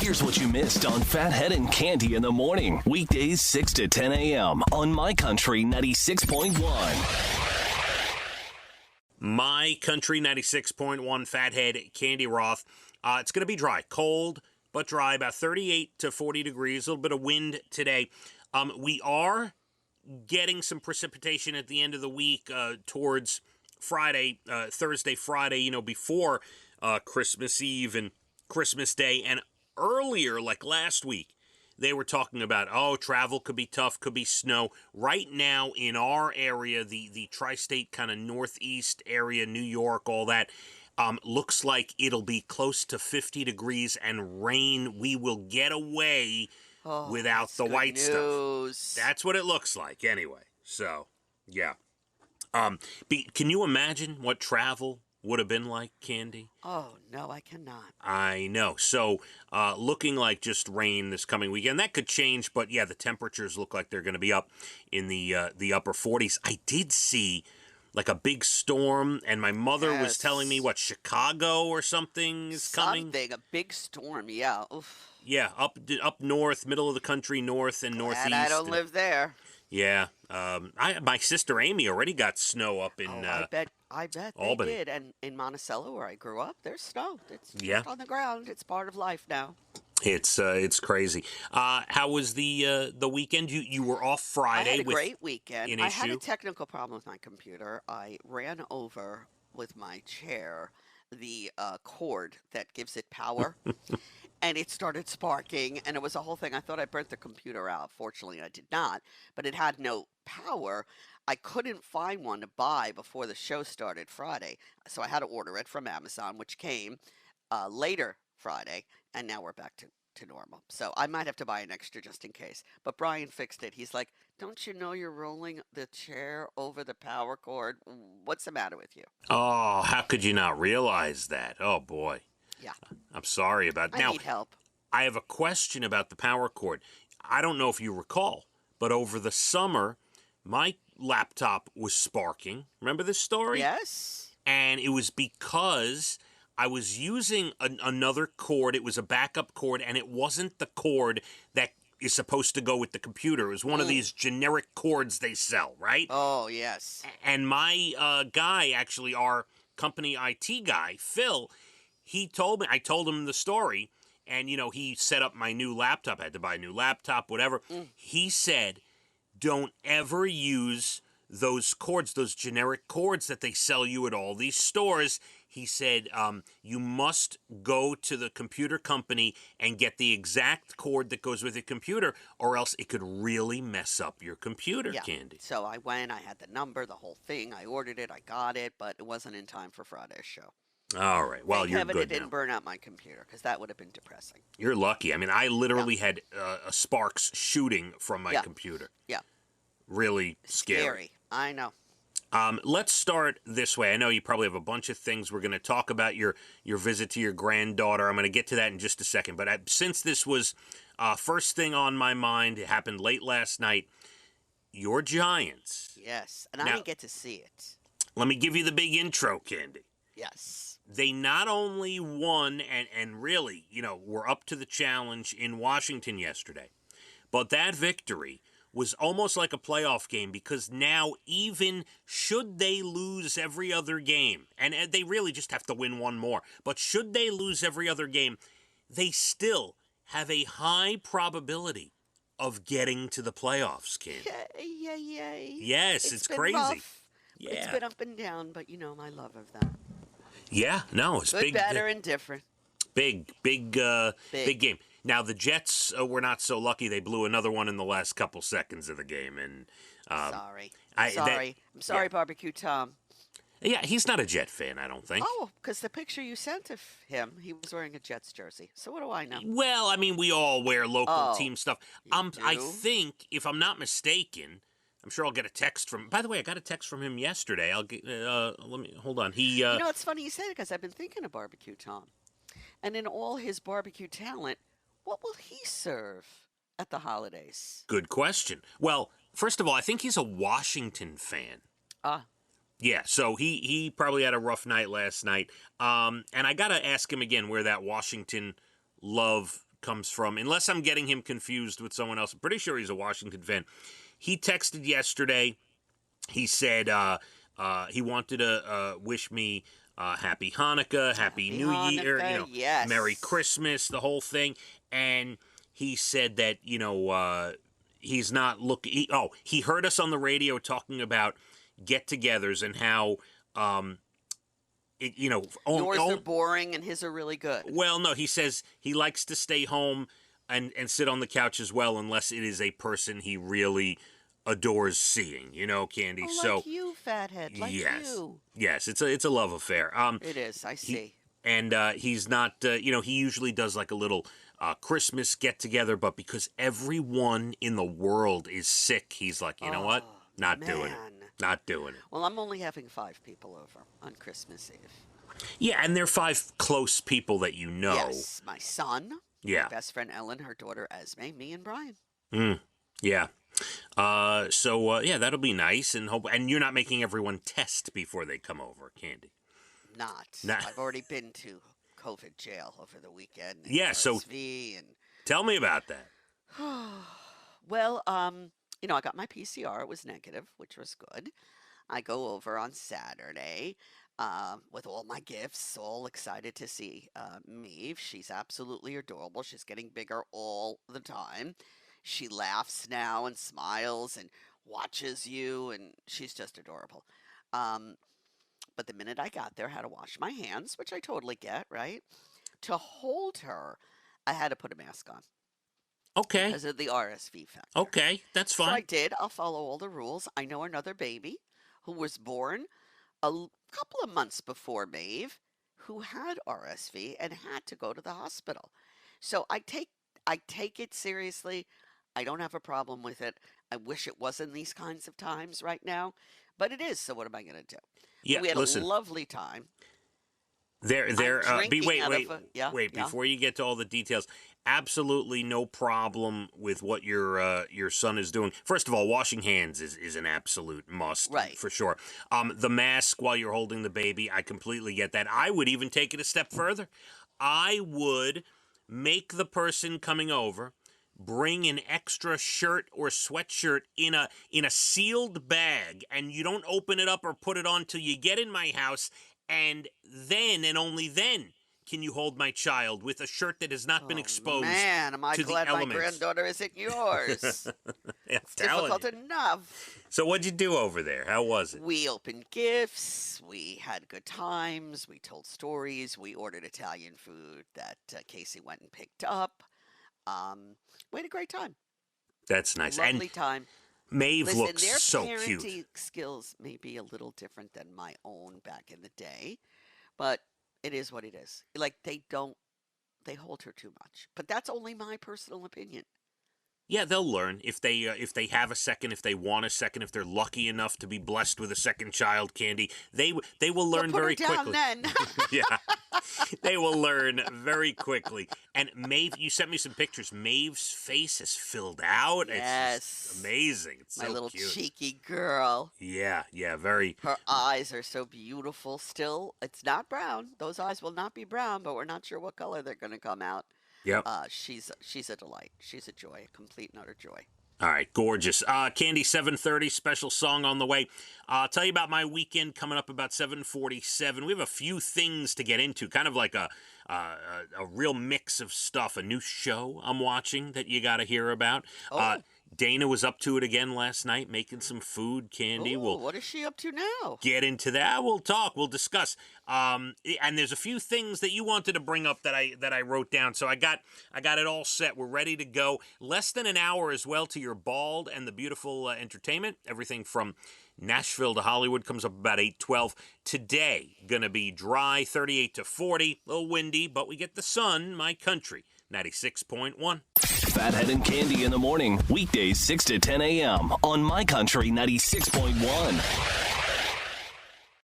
Here's what you missed on Phathead and Cande in the morning. Weekdays 6 to 10 a.m. on My Country 96.1. My Country 96.1, Phathead, Cande Roth. It's going to be dry. Cold, but dry. About 38 to 40 degrees. A little bit of wind today. We are getting some precipitation at the end of the week towards Friday, Thursday, Friday, before Christmas Eve and Christmas Day. And earlier, like last week, they were talking about, travel could be tough, could be snow. Right now in our area, the tri-state kind of northeast area, New York, all that, looks like it'll be close to 50 degrees and rain. We will get away without the white news. stuff. That's what it looks like anyway. So, yeah. Can you imagine what travel would have been like, Cande? Oh, no, I cannot. I know. So, looking like just rain this coming weekend. That could change, but yeah, the temperatures look like they're going to be up in the upper 40s. I did see like a big storm, and my mother was telling me, Chicago or something is coming? Something, a big storm, yeah. Oof. Yeah, up north, middle of the country, north and northeast. I don't live there. Yeah. My sister Amy already got snow up in I bet Albany. they did. And in Monticello, where I grew up, there's snow. It's just on the ground. It's part of life now. It's crazy. How was the weekend? You were off Friday. I had a great weekend. I had a issue. technical problem with my computer. I ran over with my chair the cord that gives it power. And it started sparking, and it was a whole thing. I thought I burnt the computer out. Fortunately, I did not. But it had no power. I couldn't find one to buy before the show started Friday. So I had to order it from Amazon, which came later Friday. And now we're back to normal. So I might have to buy an extra just in case. But Brian fixed it. He's like, don't you know you're rolling the chair over the power cord? What's the matter with you? Oh, how could you not realize that? Oh, boy. Yeah. I'm sorry about that. I need help. I have a question about the power cord. I don't know if you recall, but over the summer, my laptop was sparking. Remember this story? Yes. And it was because I was using another cord. It was a backup cord, and it wasn't the cord that is supposed to go with the computer. It was one of these generic cords they sell, right? Oh, yes. And my guy, actually, our company IT guy, Phil, I told him the story, and, he set up my new laptop. I had to buy a new laptop, whatever. He said, don't ever use those cords, those generic cords that they sell you at all these stores. He said, you must go to the computer company and get the exact cord that goes with your computer, or else it could really mess up your computer, Cande. So I went, I had the number, the whole thing. I ordered it, I got it, but it wasn't in time for Friday's show. All right. Well, Thank you're heaven good it didn't now. burn out my computer, because that would have been depressing. You're lucky. I mean, I literally had sparks shooting from my computer. Yeah. Really scary. I know. Let's start this way. I know you probably have a bunch of things. We're going to talk about your visit to your granddaughter. I'm going to get to that in just a second. But since this was first thing on my mind, it happened late last night, your Giants. Yes, and I didn't get to see it. Let me give you the big intro, Cande. Yes. They not only won and really, were up to the challenge in Washington yesterday, but that victory was almost like a playoff game, because now even should they lose every other game, and they really just have to win one more, but should they lose every other game, they still have a high probability of getting to the playoffs, Cande. Yay. Yes, it's been crazy. Rough. Yeah. It's been up and down, but my love of them. Yeah, no, it's good, big. Better, and different. Big game. Now, the Jets were not so lucky. They blew another one in the last couple seconds of the game. And Sorry. I'm sorry, Barbecue Tom. Yeah, he's not a Jet fan, I don't think. Oh, because the picture you sent of him, he was wearing a Jets jersey. So what do I know? Well, I mean, we all wear local team stuff. Do? I think, if I'm not mistaken, I'm sure I'll get a text from. By the way, I got a text from him yesterday. I'll get. Let me hold on. He. It's funny you say it, because I've been thinking of Barbecue Tom, and in all his barbecue talent, what will he serve at the holidays? Good question. Well, first of all, I think he's a Washington fan. Yeah, so he probably had a rough night last night. And I got to ask him again where that Washington love comes from, unless I'm getting him confused with someone else. I'm pretty sure he's a Washington fan. He texted yesterday. He said he wanted to wish me Happy Hanukkah, Happy New Year, yes. Merry Christmas, the whole thing. And he said that, he's not looking. He heard us on the radio talking about get-togethers and how, yours are boring and his are really good. Well, no, he says he likes to stay home and sit on the couch as well, unless it is a person he really adores seeing, Candy. Like you, Phathead, like you. Yes, it's a love affair. It is, I see. And he's not, he usually does like a little Christmas get-together, but because everyone in the world is sick, he's like, you know what? Not doing it. Not doing it. Well, I'm only having 5 people over on Christmas Eve. Yeah, and they're 5 close people that you know. Yes, my son, yeah, my best friend Ellen, her daughter Esme, me and Brian. Yeah. So that'll be nice, and you're not making everyone test before they come over, Candy. Not. I've already been to COVID jail over the weekend. Yeah, so tell me about that. Well, I got my PCR. It was negative, which was good. I go over on Saturday with all my gifts, all excited to see Maeve. She's absolutely adorable. She's getting bigger all the time. She laughs now and smiles and watches you, and she's just adorable. But the minute I got there, I had to wash my hands, which I totally get, right? To hold her, I had to put a mask on. Okay. Because of the RSV factor. Okay, that's fine. So I did. I'll follow all the rules. I know another baby who was born a couple of months before Maeve who had RSV and had to go to the hospital. So I take it seriously. I don't have a problem with it. I wish it wasn't these kinds of times right now, but it is. So what am I going to do? Yeah, we had a lovely time. Wait, before you get to all the details, absolutely no problem with what your son is doing. First of all, washing hands is an absolute must, right, for sure. The mask while you're holding the baby, I completely get that. I would even take it a step further. I would make the person coming over bring an extra shirt or sweatshirt in a sealed bag, and you don't open it up or put it on till you get in my house, and then and only then can you hold my child with a shirt that has not been exposed to the elements. Man, am I glad my granddaughter isn't yours. It's difficult enough. So what'd you do over there? How was it? We opened gifts. We had good times. We told stories. We ordered Italian food that Casey went and picked up. We had a great time. That's nice. Lovely time. Maeve looks so cute. Their parenting skills may be a little different than my own back in the day, but it is what it is. Like, they hold her too much. But that's only my personal opinion. Yeah, they'll learn if they have a second, if they want a second, if they're lucky enough to be blessed with a second child, Candy. They will learn very quickly. Then. Yeah, they will learn very quickly. And Maeve, you sent me some pictures. Maeve's face is filled out. Yes, it's just amazing. It's my so little cute. cheeky girl. Yeah, very. Her eyes are so beautiful. Still, it's not brown. Those eyes will not be brown, but we're not sure what color they're going to come out. Yep. She's a delight. She's a joy, a complete and utter joy. All right, gorgeous. Candy, 7:30, special song on the way. I'll tell you about my weekend coming up about 7:47. We have a few things to get into, kind of like a real mix of stuff. A new show I'm watching that you got to hear about. Oh. Dana was up to it again last night, making some food, Candy. Ooh, what is she up to now? Get into that. We'll talk. We'll discuss. And there's a few things that you wanted to bring up that I wrote down. So I got it all set. We're ready to go. Less than an hour as well to your Bald and the Beautiful entertainment. Everything from Nashville to Hollywood comes up about 8:12. Today, gonna be dry, 38 to 40. A little windy, but we get the sun. My country, 96.1. Phathead and Candy in the morning, weekdays 6 to 10 a.m. on My Country 96.1.